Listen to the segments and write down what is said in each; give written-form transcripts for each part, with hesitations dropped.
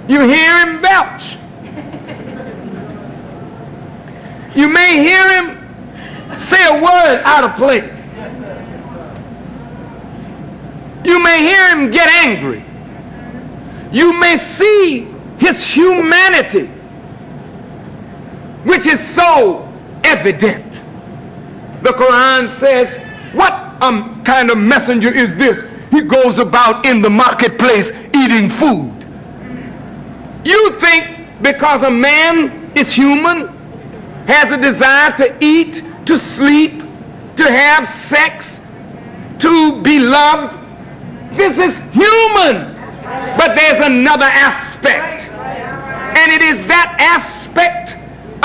You hear him belch. You may hear him say a word out of place. You may hear him get angry. You may see his humanity, which is so evident. The Quran says, what kind of messenger is this? He goes about in the marketplace eating food. You think because a man is human, has a desire to eat, to sleep, to have sex, to be loved, this is human. But there's another aspect, and it is that aspect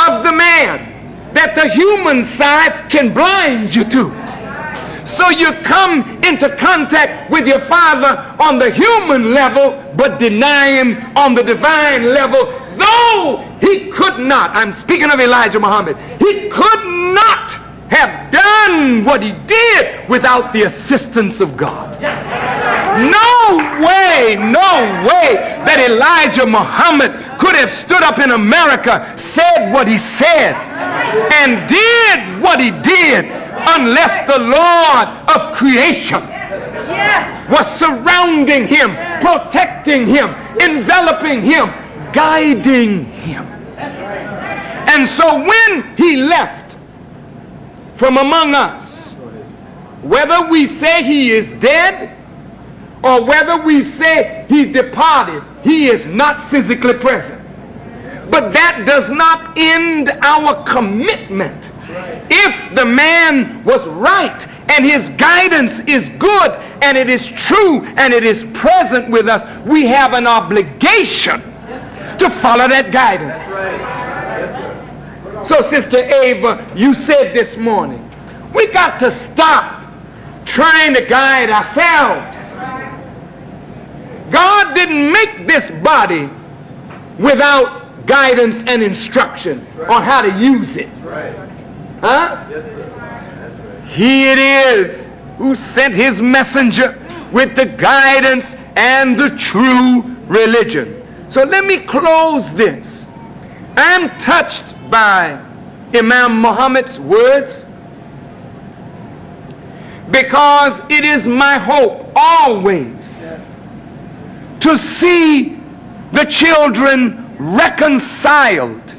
of the man that the human side can blind you to. So you come into contact with your Father on the human level, but deny him on the divine level, though he could not, I'm speaking of Elijah Muhammad, he could not have done what he did without the assistance of God. No way that Elijah Muhammad could have stood up in America, said what he said, and did what he did, unless the Lord of creation was surrounding him, protecting him, enveloping him, guiding him. And so when he left from among us, whether we say he is dead or whether we say he departed, he is not physically present. But that does not end our commitment. If the man was right and his guidance is good and it is true and it is present with us, we have an obligation to follow that guidance. So Sister Ava, you said this morning, we got to stop trying to guide ourselves. God didn't make this body without guidance and instruction on how to use it. Huh? Yes, sir. That's right. He it is who sent his messenger with the guidance and the true religion. So let me close this. I'm touched by Imam Muhammad's words, because it is my hope always to see the children reconciled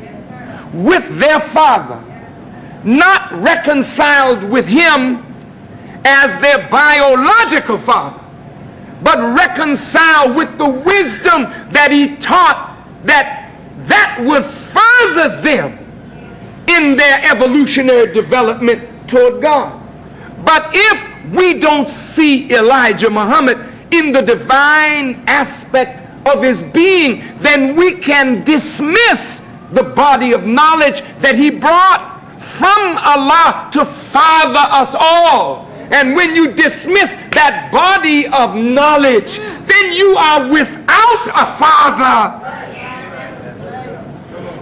with their father, not reconciled with him as their biological father, but reconciled with the wisdom that he taught, that would further them in their evolutionary development toward God. But if we don't see Elijah Muhammad in the divine aspect of his being, then we can dismiss the body of knowledge that he brought from Allah to father us all. And when you dismiss that body of knowledge, then you are without a father.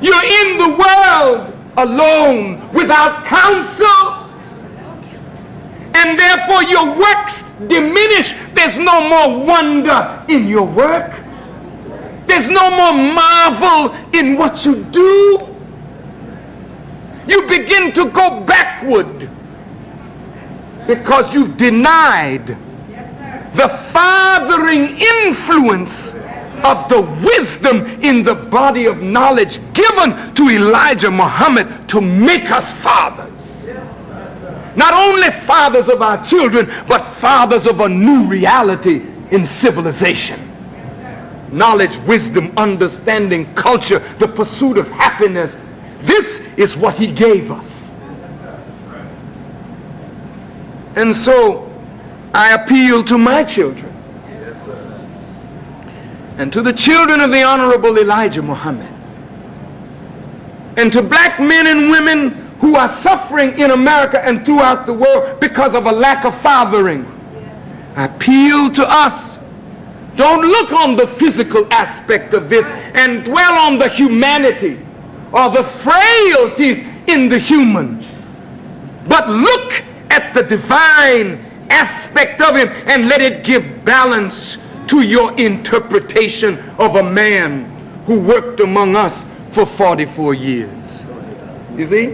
You're in the world alone, without counsel, and therefore your works diminish. There's no more wonder in your work. There's no more marvel in what you do. You begin to go backward because you've denied the fathering influence of the wisdom in the body of knowledge given to Elijah Muhammad to make us fathers. Not only fathers of our children, but fathers of a new reality in civilization. Knowledge, wisdom, understanding, culture, the pursuit of happiness. This is what he gave us. And so I appeal to my children and to the children of the Honorable Elijah Muhammad, and to black men and women who are suffering in America and throughout the world because of a lack of fathering. I appeal to us. Don't look on the physical aspect of this and dwell on the humanity or the frailties in the human, but look at the divine aspect of him and let it give balance to your interpretation of a man who worked among us for 44 years. You see?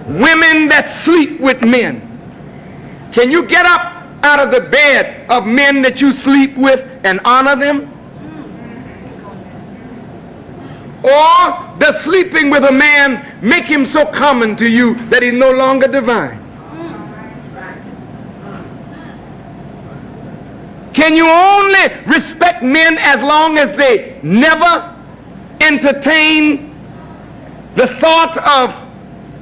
Women that sleep with men. Can you get up out of the bed of men that you sleep with and honor them? Or does sleeping with a man make him so common to you that he's no longer divine? Can you only respect men as long as they never entertain the thought of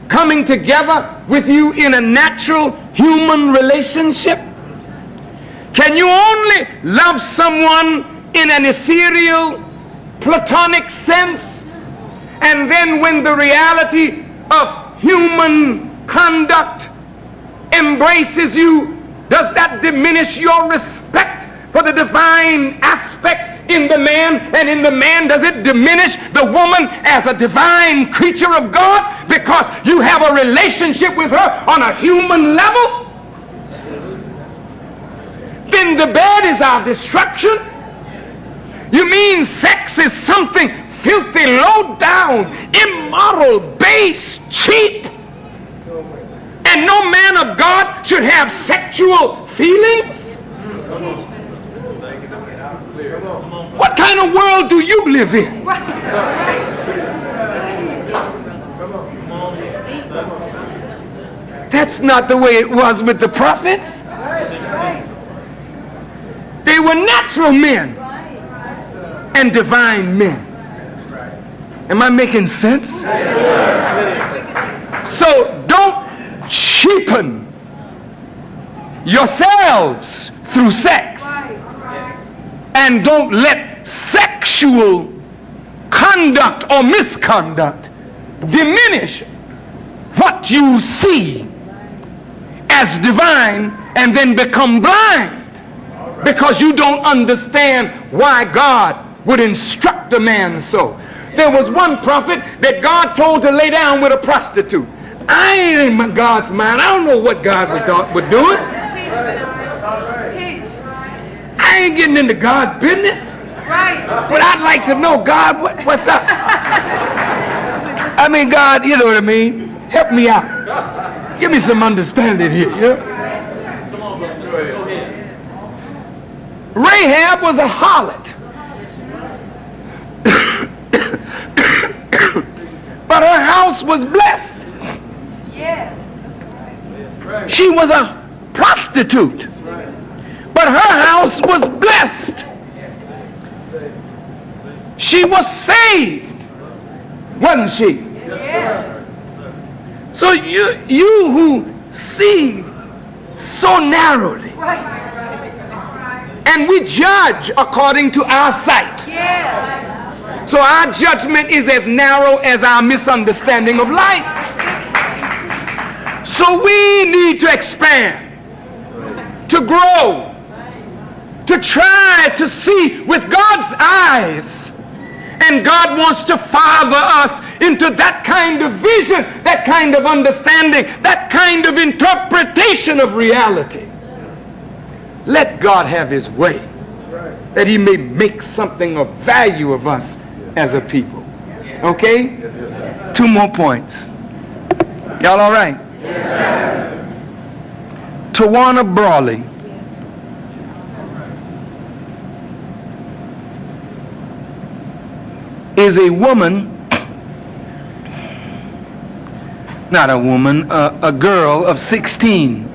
coming together with you in a natural human relationship? Can you only love someone in an ethereal, platonic sense, and then when the reality of human conduct embraces you, does that diminish your respect for the divine aspect in the man? And in the man, does it diminish the woman as a divine creature of God because you have a relationship with her on a human level? Then the bed is our destruction. You mean sex is something filthy, low down, immoral, base, cheap? And no man of God should have sexual feelings? What kind of world do you live in? That's not the way it was with the prophets. They were natural men and divine men. Am I making sense? So don't cheapen yourselves through sex, and don't let sexual conduct or misconduct diminish what you see as divine and then become blind because you don't understand why God would instruct a man so. There was one prophet that God told to lay down with a prostitute. I ain't in God's mind. I don't know what God would do it. I ain't getting into God's business. But I'd like to know, God, what's up? I mean, God, you know what I mean? Help me out. Give me some understanding here. You know? Rahab was a harlot. But her house was blessed. Yes, that's right. She was a prostitute. But her house was blessed. She was saved, wasn't she? Yes. So you who see so narrowly, and we judge according to our sight. Yes. So our judgment is as narrow as our misunderstanding of life. So we need to expand, to grow, to try to see with God's eyes. And God wants to father us into that kind of vision, that kind of understanding, that kind of interpretation of reality. Let God have his way, that he may make something of value of us as a people. Okay? 2 more points. Y'all all right? Tawana Brawley is a woman, not a woman, a girl of 16.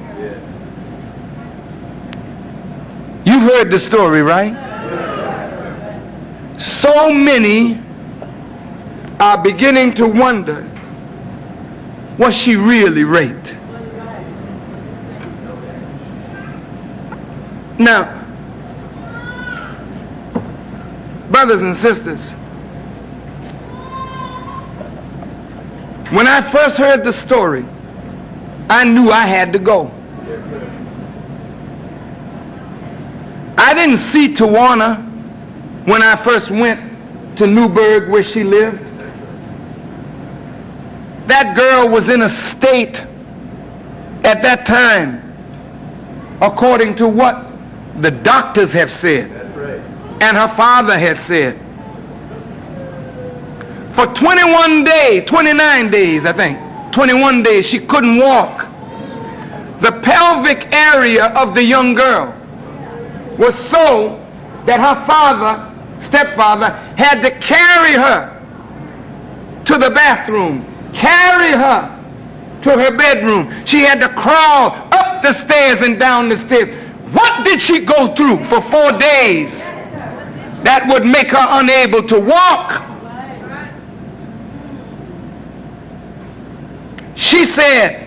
You've heard the story, right? So many are beginning to wonder, was she really raped? Now, brothers and sisters, when I first heard the story, I knew I had to go. I didn't see Tawana when I first went to Newburgh where she lived. That girl was in a state at that time, according to what the doctors have said and her father has said, For 29 days, I think, 21 days, she couldn't walk. The pelvic area of the young girl was so that her father, stepfather, had to carry her to the bathroom, carry her to her bedroom. She had to crawl up the stairs and down the stairs. What did she go through for 4 days that would make her unable to walk? She said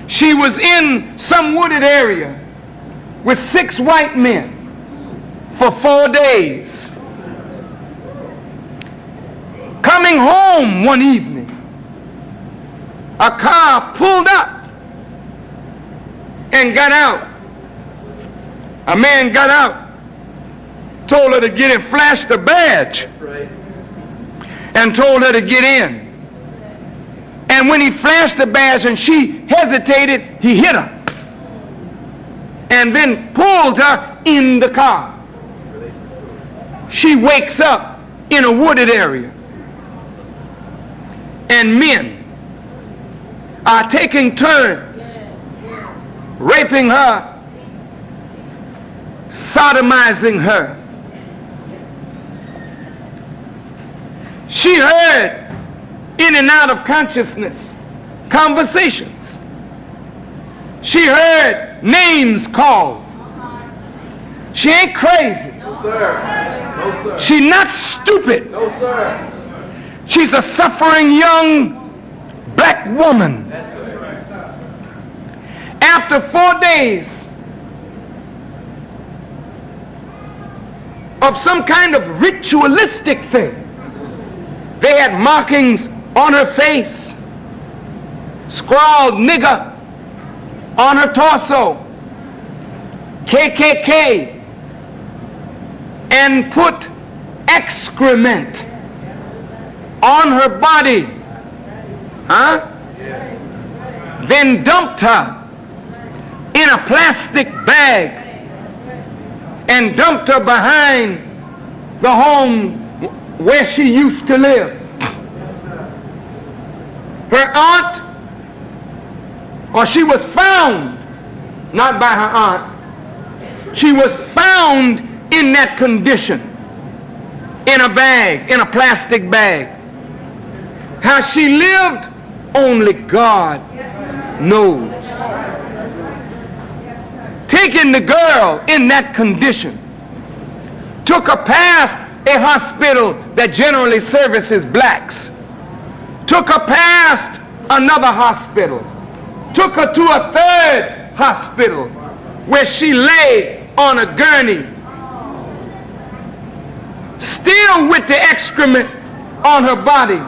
she was in some wooded area with 6 white men for 4 days. Coming home one evening, a car pulled up and got out. A man got out, told her to get in, flashed a badge, and told her to get in. And when he flashed the badge and she hesitated, he hit her and then pulled her in the car. She wakes up in a wooded area, and men are taking turns raping her, sodomizing her. She heard in and out of consciousness conversations. She heard names called. She ain't crazy. No, sir. No, sir. She's not stupid. No, sir. She's a suffering young black woman. That's right. After 4 days of some kind of ritualistic thing, they had markings on her face, scrawled nigger on her torso, KKK, and put excrement on her body, then dumped her in a plastic bag and dumped her behind the home where she used to live. Her aunt, or she was found, not by her aunt, she was found in that condition, in a bag, in a plastic bag. How she lived, only God knows. Taking the girl in that condition, took her past a hospital that generally services blacks, took her past another hospital, took her to a third hospital where she lay on a gurney, still with the excrement on her body,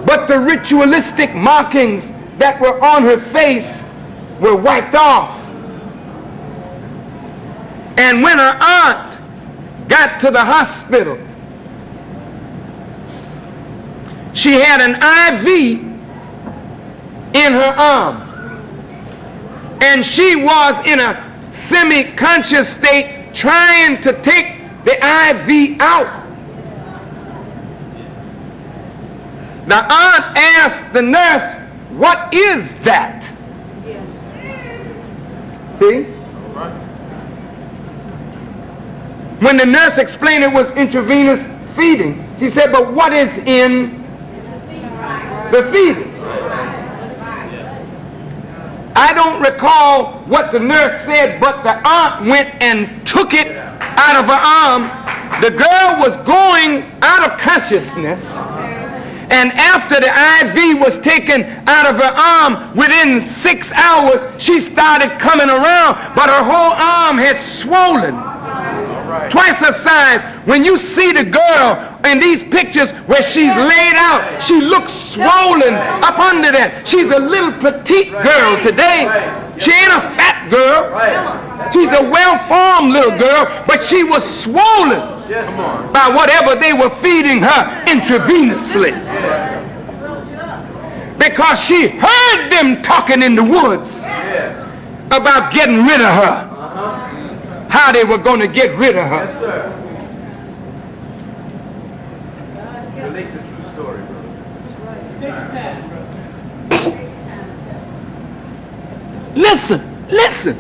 but the ritualistic markings that were on her face were wiped off. And when her aunt got to the hospital, she had an IV in her arm, and she was in a semi-conscious state trying to take the IV out. The aunt asked the nurse, "What is that?" Yes. See? When the nurse explained it was intravenous feeding, she said, "But what is in the feeding?" I don't recall what the nurse said, but the aunt went and took it out of her arm. The girl was going out of consciousness, and after the IV was taken out of her arm, within 6 hours, she started coming around, but her whole arm had swollen. Twice her size. When you see the girl in these pictures where she's laid out, she looks swollen up under that. She's a little petite girl today. She ain't a fat girl. She's a well-formed little girl, but she was swollen by whatever they were feeding her intravenously. Because she heard them talking in the woods about getting rid of her. How they were going to get rid of her. Yes, sir. Relate the true story, brother. Listen, listen.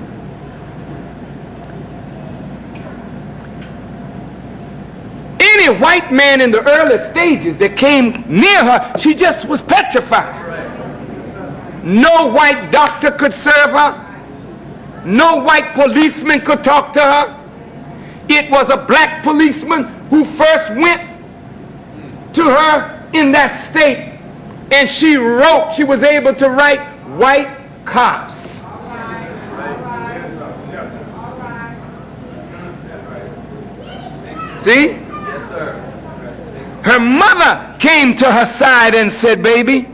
Any white man in the early stages that came near her, she just was petrified. No white doctor could serve her. No white policeman could talk to her. It was a black policeman who first went to her in that state, and she was able to write white cops. See? Yes, sir. Her mother came to her side and said, baby,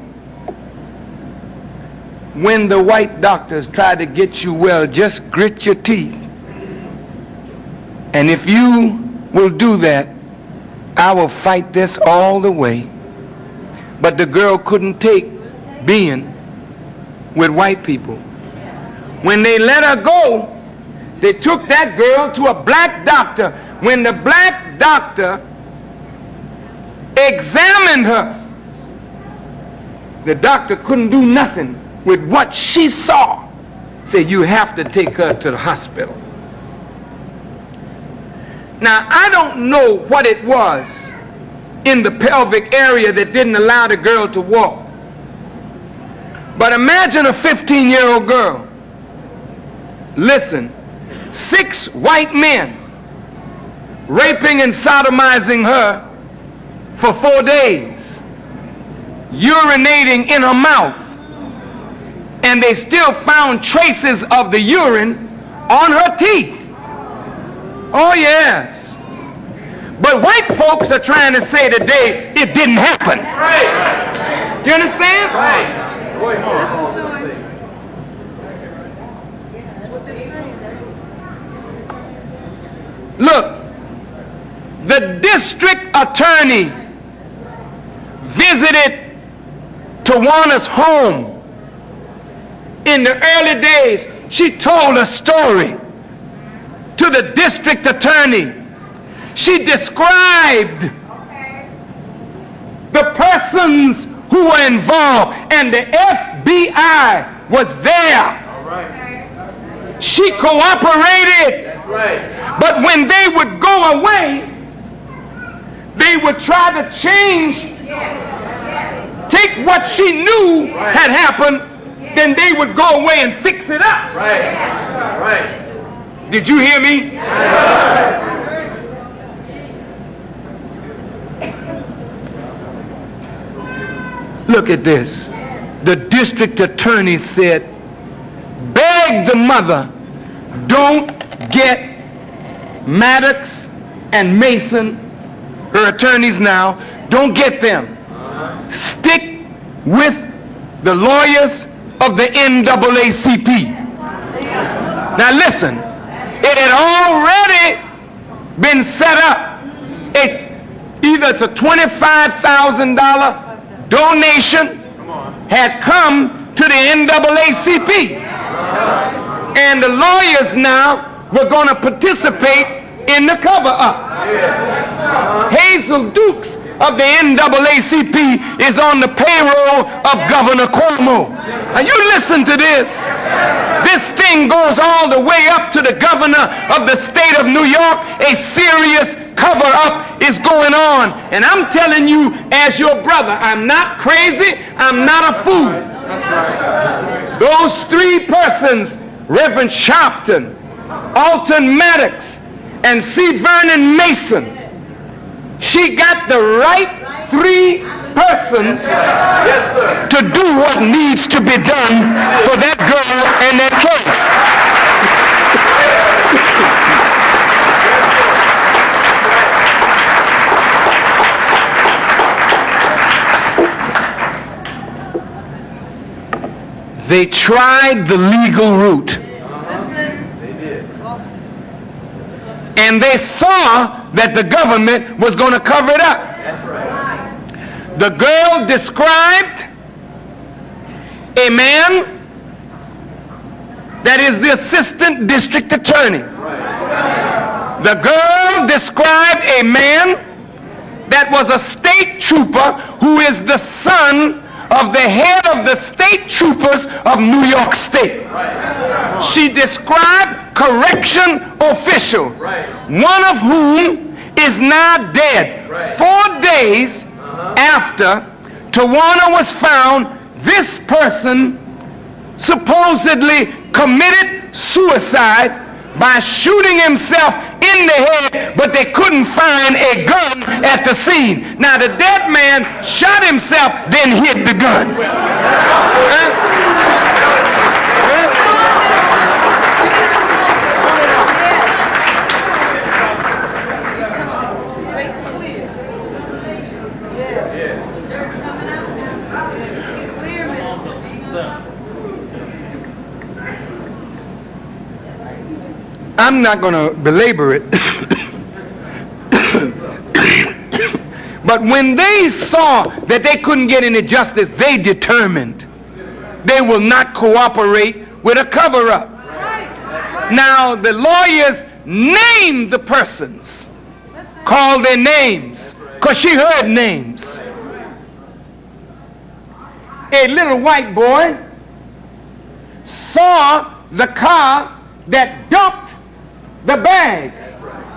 when the white doctors try to get you well, just grit your teeth. And if you will do that, I will fight this all the way. But the girl couldn't take being with white people. When they let her go, they took that girl to a black doctor. When the black doctor examined her, the doctor couldn't do nothing with what she saw. Said, you have to take her to the hospital. Now, I don't know what it was in the pelvic area that didn't allow the girl to walk. But imagine a 15-year-old girl. Listen, 6 white men raping and sodomizing her for 4 days, urinating in her mouth, and they still found traces of the urine on her teeth. Oh yes. But white folks are trying to say today it didn't happen. Right. You understand? Right. Listen to him. That's what they're saying. Look, the district attorney visited Tawana's home. In the early days, she told a story to the district attorney. She described the persons who were involved, and the FBI was there. All right. She cooperated. That's right. But when they would go away, they would try to take what she knew had happened, then they would go away and fix it up. Right. Right. Did you hear me? Look at this. The district attorney said, beg the mother, don't get Maddox and Mason, her attorneys now, don't get them. Stick with the lawyers of the NAACP. Now listen, it had already been set up. Either it's a $25,000 donation had come to the NAACP. And the lawyers now were going to participate in the cover-up. Hazel Dukes of the NAACP is on the payroll of Governor Cuomo. Now you listen to this. This thing goes all the way up to the governor of the state of New York. A serious cover-up is going on. And I'm telling you, as your brother, I'm not crazy, I'm not a fool. Those 3 persons, Reverend Sharpton, Alton Maddox, and C. Vernon Mason, she got the right 3 persons to do what needs to be done for that girl and that case. They tried the legal route. And they saw that the government was going to cover it up. That's right. The girl described a man that is the assistant district attorney. The girl described a man that was a state trooper who is the son of the head of the state troopers of New York State. She described correction official, one of whom is now dead. 4 days after Tawana was found, this person supposedly committed suicide by shooting himself in the head, but they couldn't find a gun at the scene. Now the dead man shot himself, then hid the gun. I'm not going to belabor it. But when they saw that they couldn't get any justice, they determined they will not cooperate with a cover-up. Now, the lawyers named the persons, called their names, because she heard names. A little white boy saw the car that dumped the bag,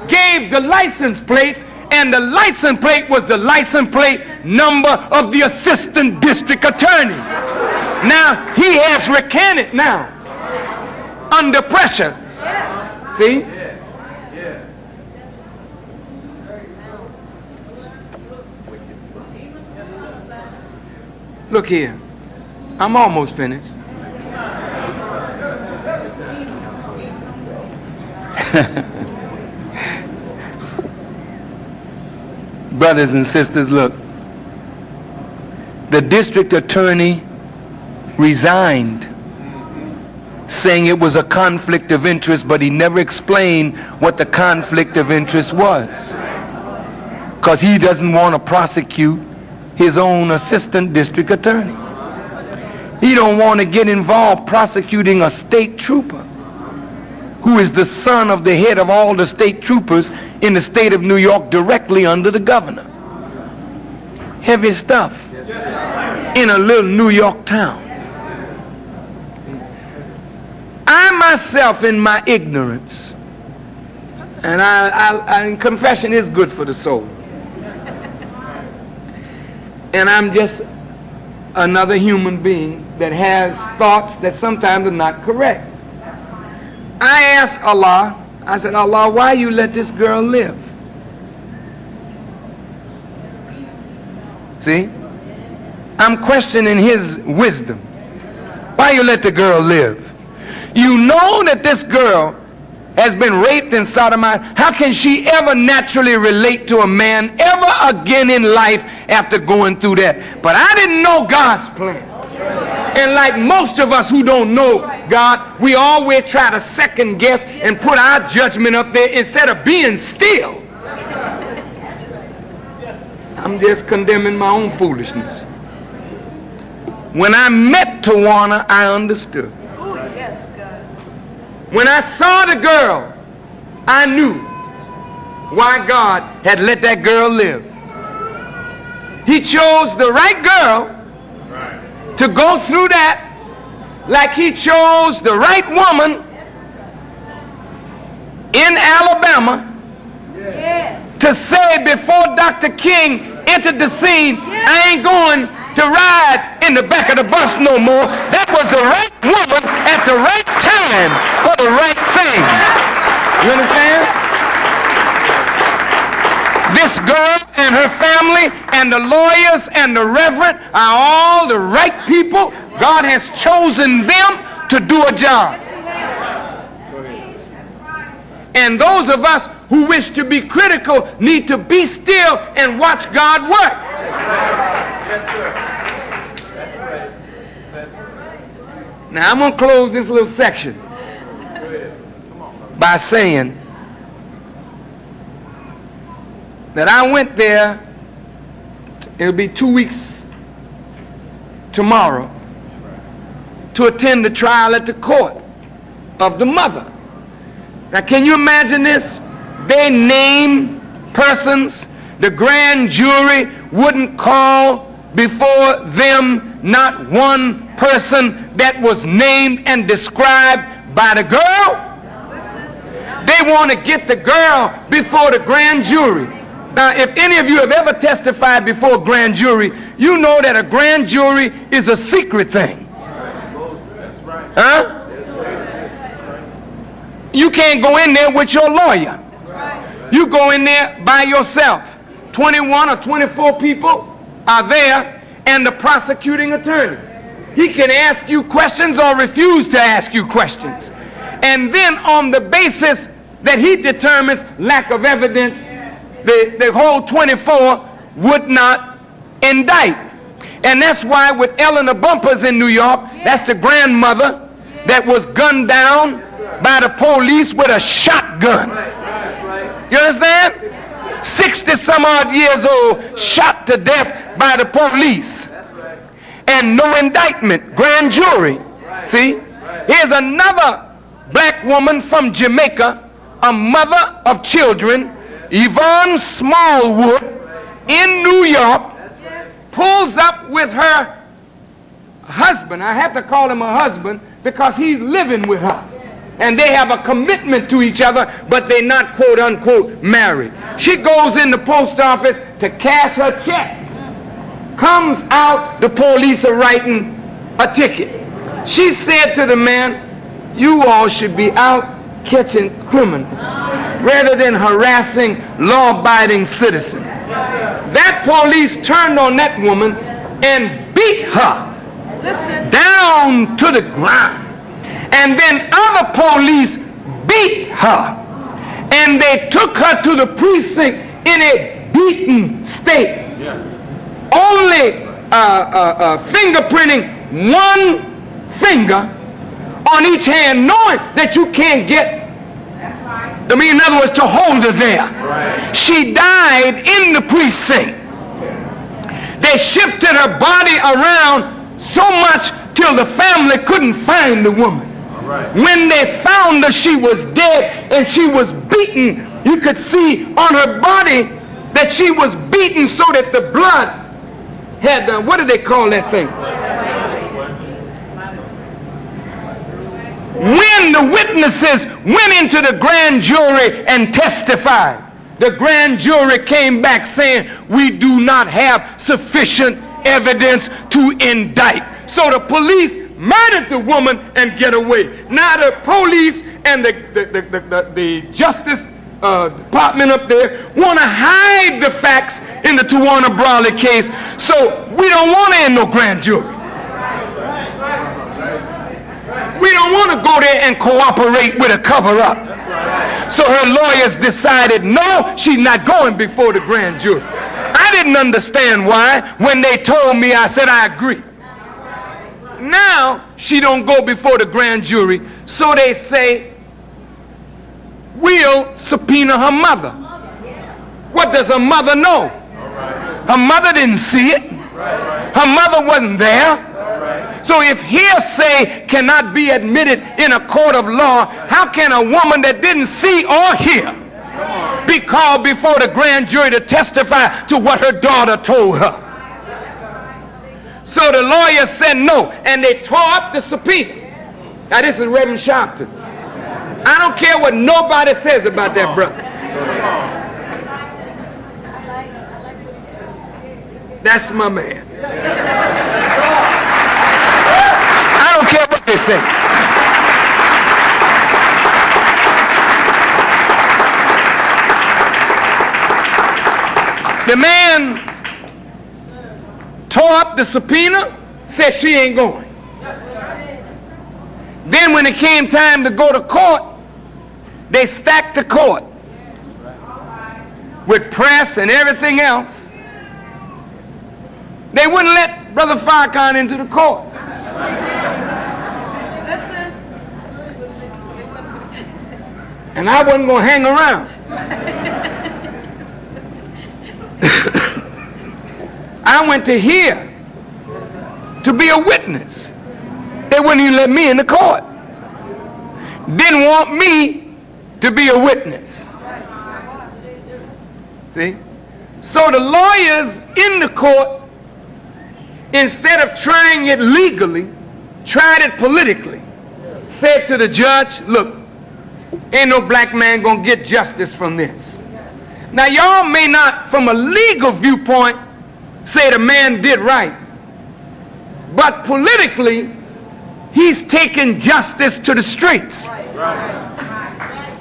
gave the license plates, and the license plate was the license plate number of the assistant district attorney. Now he has recanted now under pressure. See? Look here, I'm almost finished. Brothers and sisters, look, the district attorney resigned, saying it was a conflict of interest, but he never explained what the conflict of interest was, because he doesn't want to prosecute his own assistant district attorney. He don't want to get involved prosecuting a state trooper who is the son of the head of all the state troopers in the state of New York, directly under the governor. Heavy stuff in a little New York town. I myself, in my ignorance, and confession is good for the soul, and I'm just another human being that has thoughts that sometimes are not correct. I asked Allah, I said, Allah, why you let this girl live? See? I'm questioning his wisdom. Why you let the girl live? You know that this girl has been raped and sodomized. How can she ever naturally relate to a man ever again in life after going through that? But I didn't know God's plan. And like most of us who don't know God, we always try to second guess and put our judgment up there instead of being still. I'm just condemning my own foolishness. When I met Tawana, I understood. When I saw the girl, I knew why God had let that girl live. He chose the right girl to go through that, like he chose the right woman in Alabama to say before Dr. King entered the scene, I ain't going to ride in the back of the bus no more. That was the right woman at the right time for the right thing. You understand? This girl and her family and the lawyers and the reverend are all the right people. God has chosen them to do a job. And those of us who wish to be critical need to be still and watch God work. Yes, sir. That's right. That's right. Now I'm going to close this little section by saying that I went there, it'll be 2 weeks tomorrow, to attend the trial at the court of the mother. Now can you imagine this? They name persons The grand jury wouldn't call before them not one person that was named and described by the girl. They want to get the girl before the grand jury. Now, if any of you have ever testified before a grand jury, you know that a grand jury is a secret thing. Huh? You can't go in there with your lawyer. You go in there by yourself. 21 or 24 people are there and the prosecuting attorney. He can ask you questions or refuse to ask you questions. And then on the basis that he determines lack of evidence, the whole 24 would not indict. And that's why with Eleanor Bumpers in New York, that's the grandmother that was gunned down by the police with a shotgun. You understand? 60 some odd years old, shot to death by the police. And no indictment, grand jury. See? Here's another black woman from Jamaica, a mother of children, Yvonne Smallwood, in New York, pulls up with her husband. I have to call him a husband because he's living with her. And they have a commitment to each other, but they're not quote unquote married. She goes in the post office to cash her check. Comes out, the police are writing a ticket. She said to the man, "You all should be out catching criminals rather than harassing law-abiding citizens." That police turned on that woman and beat her down to the ground. And then other police beat her. And they took her to the precinct in a beaten state. Only fingerprinting one finger on each hand, knowing that you can't get, I mean, in other words, to hold her there. She died in the precinct. They shifted her body around so much till the family couldn't find the woman. When they found her, she was dead and she was beaten. You could see on her body that she was beaten so that the blood had, what do they call that thing? When the witnesses went into the grand jury and testified, the grand jury came back saying, "We do not have sufficient evidence to indict." So the police murdered the woman and get away. Now the police and the Justice Department up there want to hide the facts in the Tawana Brawley case, so we don't want to end no grand jury. We don't want to go there and cooperate with a cover-up. So her lawyers decided, no, she's not going before the grand jury. I didn't understand why. When they told me, I said, I agree. Now, she don't go before the grand jury, so they say, we'll subpoena her mother. What does her mother know? Her mother didn't see it. Her mother wasn't there. So if hearsay cannot be admitted in a court of law, how can a woman that didn't see or hear be called before the grand jury to testify to what her daughter told her? So the lawyer said no, and they tore up the subpoena. Now this is Reverend Sharpton. I don't care what nobody says about that brother. That's my man. I don't care what they say. The man tore up the subpoena, said she ain't going. Then when it came time to go to court, they stacked the court with press and everything else. They wouldn't let Brother Farrakhan into the court. And I wasn't going to hang around. I went to here to be a witness. They wouldn't even let me in the court. Didn't want me to be a witness. See? So the lawyers in the court, instead of trying it legally, tried it politically. Said to the judge, look, ain't no black man gonna get justice from this. Now y'all may not, from a legal viewpoint, say the man did right. But politically, he's taking justice to the streets.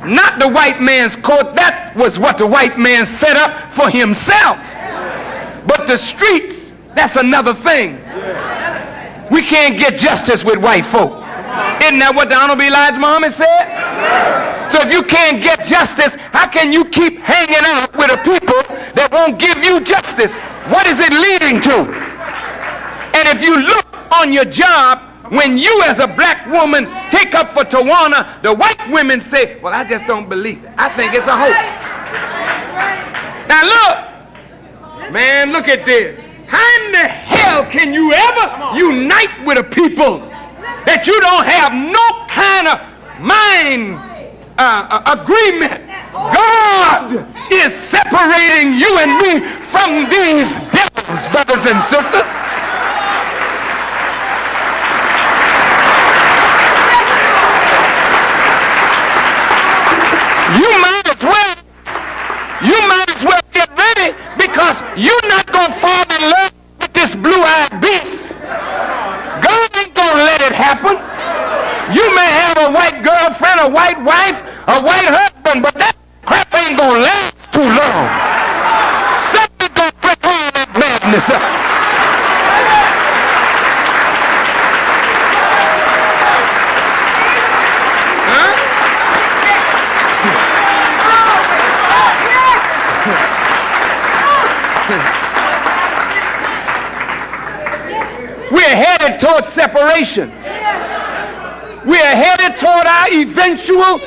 Not the white man's court. That was what the white man set up for himself. But the streets, that's another thing. We can't get justice with white folk. Isn't that what the Honorable Elijah Muhammad said? So if you can't get justice, how can you keep hanging out with a people that won't give you justice? What is it leading to? And if you look on your job, when you as a black woman take up for Tawana, the white women say, well, I just don't believe it. I think it's a hoax. Now look, man, look at this. How in the hell can you ever unite with a people that you don't have no kind of mind agreement? God is separating you and me from these devils, brothers and sisters. You might as well get ready, because you're not going to fall in love with this blue-eyed beast. God ain't going to let it happen. You may have a white girlfriend, a white wife, a white husband, but that crap ain't going to last too long. Something's going to break all that madness up. We're headed toward separation. We are headed toward our eventual